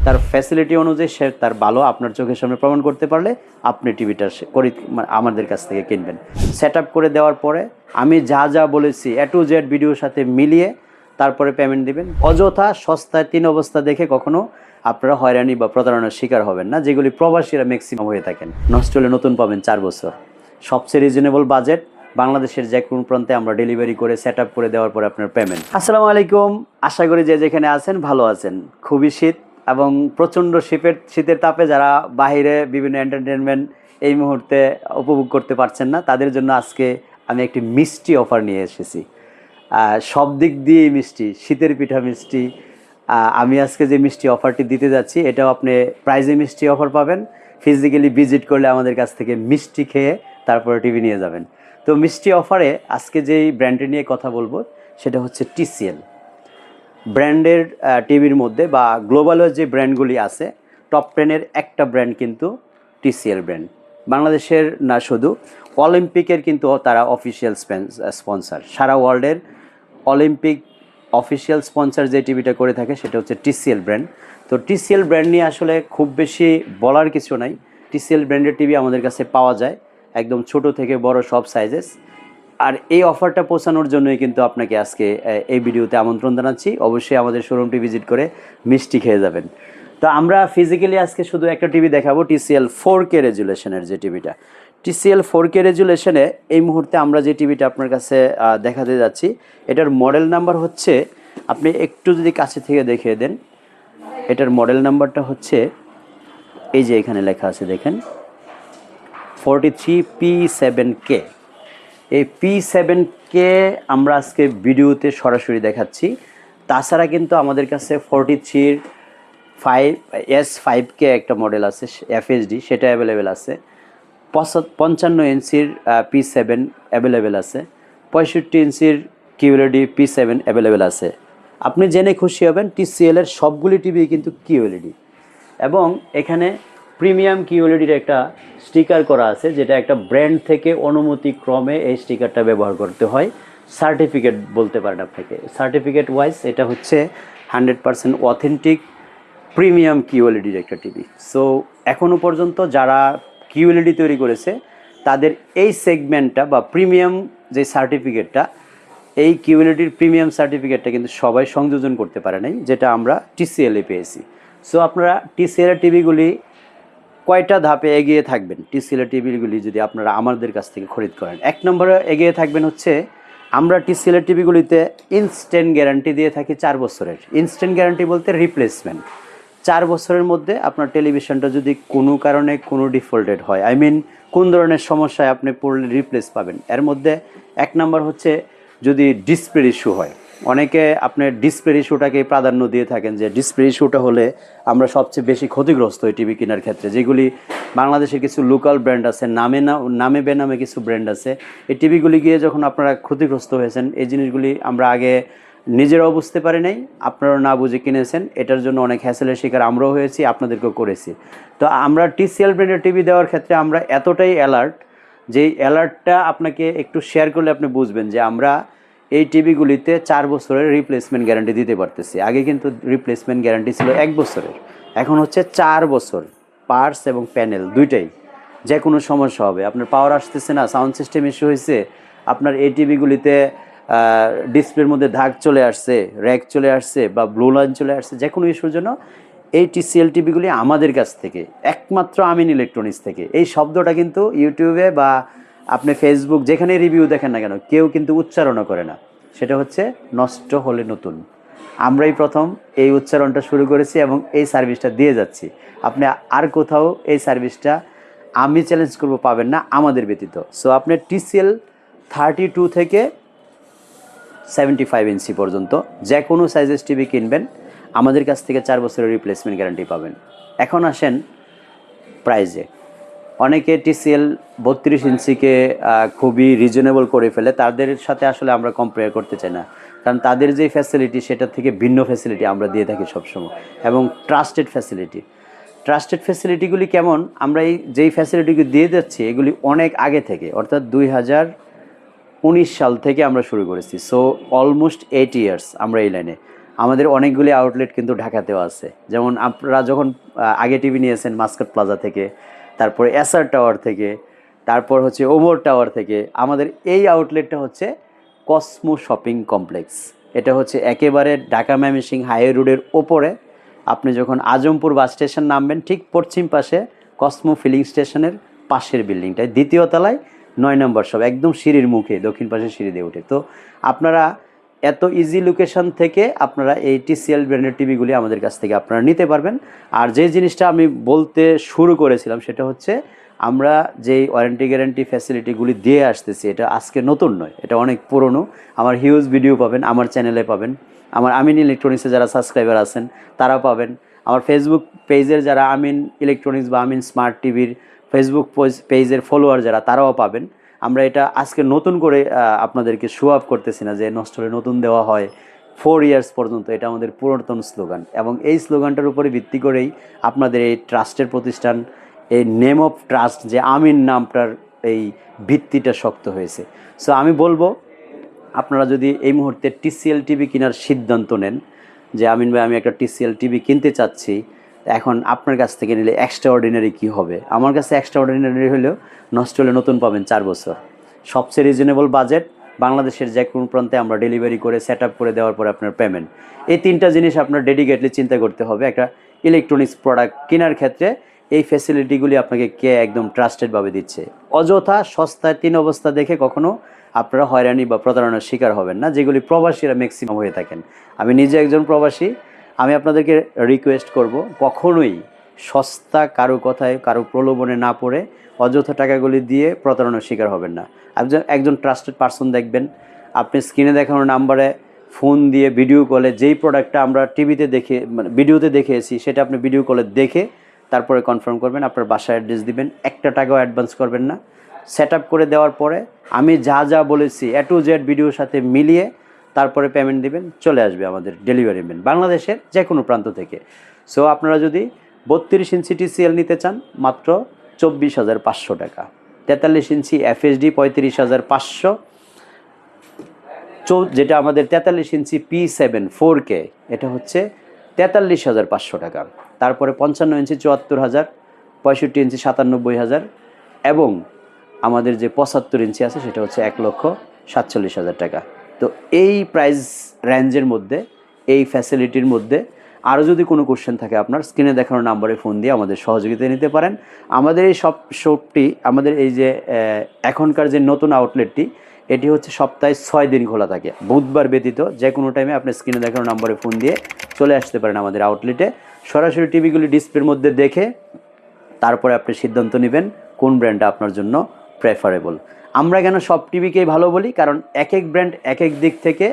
তার ফ্যাসিলিটি অনুযায়ী সে তার ভালো আপনার চোখের সামনে প্রমাণ করতে পারলে আপনি টিভিটা আমাদের কাছ থেকে কিনবেন। সেট আপ করে দেওয়ার পরে আমি যা যা বলেছি A to Z ভিডিওর সাথে মিলিয়ে তারপরে পেমেন্ট দিবেন। অযথা সস্তায় 3 অবস্থা দেখে কখনো আপনারা হয়রানি বা প্রতারণার শিকার হবেন না, যেগুলি প্রবাসীরা ম্যাক্সিমাম হয়ে থাকেন। নষ্ট হলে নতুন পাবেন 4 বছর। সবচেয়ে রিজনেবল বাজেট, বাংলাদেশের যে কোনো প্রান্তে আমরা ডেলিভারি করে সেট আপ করে দেওয়ার পরে আপনার পেমেন্ট। আসসালামু আলাইকুম, আশা করি যে যেখানে আছেন ভালো আছেন। খুবই শীত এবং প্রচণ্ড শীতের তাপে যারা বাইরে বিভিন্ন এন্টারটেনমেন্ট এই মুহূর্তে উপভোগ করতে পারছেন না, তাদের জন্য আজকে আমি একটি মিষ্টি অফার নিয়ে এসেছি। সব দিক দিয়ে মিষ্টি, শীতের পিঠা মিষ্টি। আমি আজকে যে মিষ্টি অফারটি দিতে যাচ্ছি, এটাও আপনি প্রাইজে মিষ্টি অফার পাবেন। ফিজিক্যালি ভিজিট করলে আমাদের কাছ থেকে মিষ্টি খেয়ে তারপরে টিভি নিয়ে যাবেন। তো মিষ্টি অফারে আজকে যেই ব্র্যান্ডটি নিয়ে কথা বলবো সেটা হচ্ছে TCL ব্র্যান্ডের টিভির মধ্যে বা গ্লোবালের যে ব্র্যান্ডগুলি আছে, টপ 10-এর একটা ব্র্যান্ড কিন্তু TCL ব্র্যান্ড। বাংলাদেশের না, শুধু অলিম্পিকের কিন্তু তারা অফিসিয়াল স্পন্সর। সারা ওয়ার্ল্ডের অলিম্পিক অফিসিয়াল স্পন্সর যে টিভিটা করে থাকে সেটা হচ্ছে TCL ব্র্যান্ড। তো TCL ব্র্যান্ড নিয়ে আসলে খুব বেশি বলার কিছু নাই। TCL ব্র্যান্ডের টিভি আমাদের কাছে পাওয়া যায় একদম ছোট থেকে বড় সব সাইজেস। আর এই অফারটা পৌঁছানোর জন্যই কিন্তু আপনাকে আজকে এই ভিডিওতে আমন্ত্রণ জানাচ্ছি। অবশ্যই আমাদের শোরুমটি ভিজিট করে মিষ্টি খেয়ে যাবেন। তো আমরা ফিজিক্যালি আজকে শুধু একটা টিভি দেখাবো, TCL 4K রেজুলেশনের যে টিভিটা। TCL 4K রেজুলেশনে এই মুহূর্তে আমরা যে টিভিটা আপনার কাছে দেখাতে যাচ্ছি, এটার মডেল নাম্বার হচ্ছে, আপনি একটু যদি কাছে থেকে দেখিয়ে দেন, এটার মডেল নাম্বারটা হচ্ছে এই যে এখানে লেখা আছে দেখেন, 43P7K। এই P7K আমরা আজকে ভিডিওতে সরাসরি দেখাচ্ছি। তাছাড়া কিন্তু আমাদের কাছে 43S5K একটা মডেল আছে FHD, সেটা অ্যাভেলেবেল আছে। 55 ইঞ্চির P7 অ্যাভেলেবেল আছে। 65 ইঞ্চির QLED P7 অ্যাভেলেবেল আছে। আপনি জেনে খুশি হবেন, TCL-এর সবগুলি টিভি কিন্তু QLED, এবং এখানে প্রিমিয়াম QLED-র একটা স্টিকার করা আছে, যেটা একটা ব্র্যান্ড থেকে অনুমতি ক্রমে এই স্টিকারটা ব্যবহার করতে হয়। সার্টিফিকেট বলতে পারেন আপনাকে, সার্টিফিকেট ওয়াইজ এটা হচ্ছে 100% অথেন্টিক প্রিমিয়াম QLED-র একটা টিভি। সো এখনও পর্যন্ত যারা QLED তৈরি করেছে তাদের এই সেগমেন্টটা বা প্রিমিয়াম যে সার্টিফিকেটটা, এই QLED-র প্রিমিয়াম সার্টিফিকেটটা কিন্তু সবাই সংযোজন করতে পারে নাই, যেটা আমরা TCL-এ পেয়েছি। সো আপনারা TCL-এর টিভিগুলি কয়টা ধাপে এগিয়ে থাকবেন, TCL-এর টিভিগুলি যদি আপনারা আমাদের কাছ থেকে খরিদ করেন। 1 নম্বরে এগিয়ে থাকবেন হচ্ছে, আমরা TCL-এর টিভিগুলিতে ইনস্ট্যান্ট গ্যারান্টি দিয়ে থাকি 4 বছরের। ইনস্ট্যান্ট গ্যারান্টি বলতে রিপ্লেসমেন্ট। 4 বছরের মধ্যে আপনার টেলিভিশনটা যদি কোনো কারণে কোনো ডিফল্টেড হয়, কোন ধরনের সমস্যায় আপনি পড়লে রিপ্লেস পাবেন। এর মধ্যে 1 নম্বর হচ্ছে যদি ডিসপ্লে ইস্যু হয়। অনেকে আপনার ডিসপ্লে ইস্যুটাকে প্রাধান্য দিয়ে থাকেন, যে ডিসপ্লে ইস্যুটা হলে আমরা সবচেয়ে বেশি ক্ষতিগ্রস্ত হই টিভি কেনার ক্ষেত্রে। যেগুলি বাংলাদেশের কিছু লোকাল ব্র্যান্ড আছে, নামে বেনামে কিছু ব্র্যান্ড আছে, এই টিভিগুলি গিয়ে যখন আপনারা ক্ষতিগ্রস্ত হয়েছেন, এই জিনিসগুলি আমরা আগে নিজেরাও বুঝতে পারি নাই, আপনারাও না বুঝে কিনেছেন। এটার জন্য অনেক হ্যাসেলের শিকার আমরাও হয়েছি, আপনাদেরকেও করেছি। তো আমরা TCL ব্র্যান্ডের টিভি দেওয়ার ক্ষেত্রে আমরা এতটাই অ্যালার্ট, যেই অ্যালার্টটা আপনাকে একটু শেয়ার করলে আপনি বুঝবেন যে আমরা এই টিভিগুলিতে 4 বছরের রিপ্লেসমেন্ট গ্যারান্টি দিতে পারতেছি। আগে কিন্তু রিপ্লেসমেন্ট গ্যারান্টি ছিল 1 বছরের, এখন হচ্ছে 4 বছর। পার্টস এবং প্যানেল দুইটাই যে কোনো সমস্যা হবে, আপনার পাওয়ার আসতেছে না, সাউন্ড সিস্টেম ইস্যু হয়েছে, আপনার এই টিভিগুলিতে ডিসপ্লের মধ্যে দাগ চলে আসছে, র্যাক চলে আসছে, বা ব্লু লাইন চলে আসছে, যে কোনো ইস্যুর জন্য এই TCL টিভিগুলি আমাদের কাছ থেকে, একমাত্র আমিন ইলেকট্রনিক্স থেকে। এই শব্দটা কিন্তু ইউটিউবে বা আপনি ফেসবুক যেখানে রিভিউ দেখেন না কেন, কেউ কিন্তু উচ্চারণও করে না। সেটা হচ্ছে নষ্ট হলে নতুন। আমরাই প্রথম এই উচ্চারণটা শুরু করেছি এবং এই সার্ভিসটা দিয়ে যাচ্ছি। আপনি আর কোথাও এই সার্ভিসটা, আমি চ্যালেঞ্জ করব, পাবেন না আমাদের ব্যতীত। সো আপনি TCL 32 থেকে 75 ইঞ্চি পর্যন্ত যে কোনো সাইজের টিভি কিনবেন, আমাদের কাছ থেকে 4 বছরের রিপ্লেসমেন্ট গ্যারান্টি পাবেন। এখন আসেন প্রাইজে। অনেকে TCL 32 ইঞ্চিকে খুবই রিজনেবল করে ফেলে, তাদের সাথে আসলে আমরা কম্পেয়ার করতে চাই না, কারণ তাদের যে ফ্যাসিলিটি সেটার থেকে ভিন্ন ফ্যাসিলিটি আমরা দিয়ে থাকি সবসময়, এবং ট্রাস্টেড ফ্যাসিলিটিগুলি কেমন, আমরা যেই ফ্যাসিলিটিগুলি দিয়ে যাচ্ছি এগুলি অনেক আগে থেকে, অর্থাৎ 2019 সাল থেকে আমরা শুরু করেছি। সো অলমোস্ট 8 ইয়ার্স আমরা এই লাইনে। আমাদের অনেকগুলি আউটলেট কিন্তু ঢাকাতেও আছে। যেমন আপনারা যখন আগে টিভি নিয়েছেন মাস্কাট প্লাজা থেকে, তারপরে এসআর টাওয়ার থেকে, তারপর হচ্ছে ওমর টাওয়ার থেকে, আমাদের এই আউটলেটটা হচ্ছে কসমো শপিং কমপ্লেক্স। এটা হচ্ছে একেবারে ঢাকা ময়মনসিংহ হাইওয়ে রোডের ওপরে। আপনি যখন আজমপুর বাস স্টেশন নামবেন ঠিক পশ্চিম পাশে কসমো ফিলিং স্টেশনের পাশের বিল্ডিংটায়, দ্বিতীয় তলায় 9 নম্বর শপ, একদম সিঁড়ির মুখে, দক্ষিণ পাশে সিঁড়ি দিয়ে উঠে। তো আপনারা এত ইজি লোকেশন থেকে আপনারা এই টিসিএল ব্র্যান্ডের টিভিগুলি আমাদের কাছ থেকে আপনারা নিতে পারবেন। আর যে জিনিসটা আমি বলতে শুরু করেছিলাম সেটা হচ্ছে, আমরা যেই ওয়ারেন্টি গ্যারান্টি ফ্যাসিলিটিগুলি দিয়ে আসতেছি এটা আজকে নতুন নয়, এটা অনেক পুরনো। আমার হিউজ ভিডিও পাবেন আমার চ্যানেলে, পাবেন আমার আমিন ইলেকট্রনিক্সে যারা সাবস্ক্রাইবার আছেন তারা পাবেন, আমার ফেসবুক পেজের যারা আমিন ইলেকট্রনিক্স বা আমিন স্মার্ট টিভির ফেসবুক পেজের ফলোয়ার যারা, তারাও পাবেন। আমরা এটা আজকে নতুন করে আপনাদেরকে শো আপ করতেছি না যে নষ্ট হলে নতুন দেওয়া হয় 4 ইয়ার্স পর্যন্ত। এটা আমাদের পুরাতন স্লোগান, এবং এই স্লোগানটার উপরে ভিত্তি করেই আপনাদের এই ট্রাস্টের প্রতিষ্ঠান, এই নেম অফ ট্রাস্ট যে আমিন নামটার এই ভিত্তিটা শক্ত হয়েছে। সো আমি বলবো, আপনারা যদি এই মুহূর্তে টিসিএল টিভি কেনার সিদ্ধান্ত নেন যে আমিন ভাই আমি একটা টিসিএল টিভি কিনতে চাচ্ছি, এখন আপনার কাছ থেকে নিলে এক্সট্রা অর্ডিনারি কী হবে? আমার কাছে এক্সট্রা অর্ডিনারি হলেও নষ্ট হলে নতুন পাবেন 4 বছর, সবচেয়ে রিজনেবল বাজেট, বাংলাদেশের যে কোনো প্রান্তে আমরা ডেলিভারি করে সেট আপ করে দেওয়ার পরে আপনার পেমেন্ট। এই 3টা জিনিস আপনার ডেডিকেটলি চিন্তা করতে হবে একটা ইলেকট্রনিক্স প্রোডাক্ট কেনার ক্ষেত্রে। এই ফ্যাসিলিটিগুলি আপনাকে কে একদম ট্রাস্টেডভাবে দিচ্ছে। অযথা সস্তায় 3 অবস্থা দেখে কখনো আপনারা হয়রানি বা প্রতারণার শিকার হবেন না, যেগুলি প্রবাসীরা ম্যাক্সিমাম হয়ে থাকেন। আমি নিজে একজন প্রবাসী, আমি আপনাদেরকে রিকোয়েস্ট করব, কখনোই সস্তা কারো কথায় কারো প্রলোভনে না পড়ে অযথা টাকাগুলি দিয়ে প্রতারণার শিকার হবেন না। একজন ট্রাস্টেড পারসন দেখবেন, আপনি স্ক্রিনে দেখানো নাম্বারে ফোন দিয়ে ভিডিও কলে যেই প্রোডাক্টটা আমরা টিভিতে দেখে মানে ভিডিওতে দেখেছি সেটা আপনি ভিডিও কলে দেখে তারপরে কনফার্ম করবেন, আপনার বাসায় অ্যাড্রেস দিবেন, 1 টাকাও অ্যাডভান্স করবেন না। সেট আপ করে দেওয়ার পরে আমি যা যা বলেছি A to Z ভিডিওর সাথে মিলিয়ে তারপরে পেমেন্ট দিবেন, চলে আসবে আমাদের ডেলিভারি ম্যান বাংলাদেশের যে কোনো প্রান্ত থেকে। সো আপনারা যদি 32 ইঞ্চি টিসিএল নিতে চান মাত্র 24,500 টাকা, 43 ইঞ্চি এফএসডি 35,500, যেটা আমাদের 43 ইঞ্চি P7 4K এটা হচ্ছে 43,500 টাকা। তারপরে 55 ইঞ্চি 74,000, 65 ইঞ্চি 97,000, এবং আমাদের যে 75 ইঞ্চি আছে সেটা হচ্ছে 1,47,000 টাকা। তো এই প্রাইস রেঞ্জের মধ্যে, এই ফ্যাসিলিটির মধ্যে আরও যদি কোনো কোশ্চেন থাকে আপনার স্ক্রিনে দেখানো নাম্বারে ফোন দিয়ে আমাদের সহযোগিতা নিতে পারেন। আমাদের এই শপটি, আমাদের এই যে এখনকার যে নতুন আউটলেটটি, এটি হচ্ছে সপ্তাহে 6 দিন খোলা থাকে, বুধবার ব্যতীত যে কোনো টাইমে আপনি স্ক্রিনে দেখানো নাম্বারে ফোন দিয়ে চলে আসতে পারেন আমাদের আউটলেটে। সরাসরি টিভিগুলি ডিসপ্লের মধ্যে দেখে তারপরে আপনি সিদ্ধান্ত নেবেন কোন ব্র্যান্ডটা আপনার জন্য প্রেফারেবল। আমরা কেন সব টিভিকেই ভালো বলি, কারণ এক এক ব্র্যান্ড এক এক দিক থেকে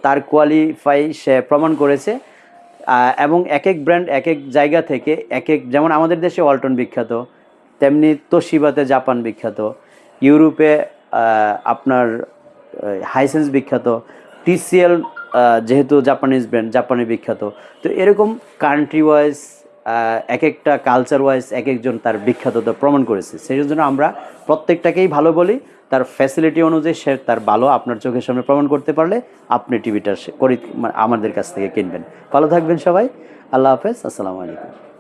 তার কোয়ালিফাই সে প্রমাণ করেছে, এবং এক এক ব্র্যান্ড এক এক জায়গা থেকে যেমন আমাদের দেশে ওয়ালটন বিখ্যাত, তেমনি তোশিবাতে জাপান বিখ্যাত, ইউরোপে আপনার হাইসেন্স বিখ্যাত, টিসিএল যেহেতু জাপানিজ ব্র্যান্ড জাপানে বিখ্যাত। তো এরকম কান্ট্রি ওয়াইজ এক একটা কালচার ওয়াইজ এক একজন তার বিখ্যাততা প্রমাণ করেছে। সেই জন্য আমরা প্রত্যেকটাকেই ভালো বলি, তার ফ্যাসিলিটি অনুযায়ী সে তার ভালো আপনার চোখের সামনে প্রমাণ করতে পারলে আপনি টিভিটা আমাদের কাছ থেকে কিনবেন। ভালো থাকবেন সবাই, আল্লাহ হাফেজ, আসসালামু আলাইকুম।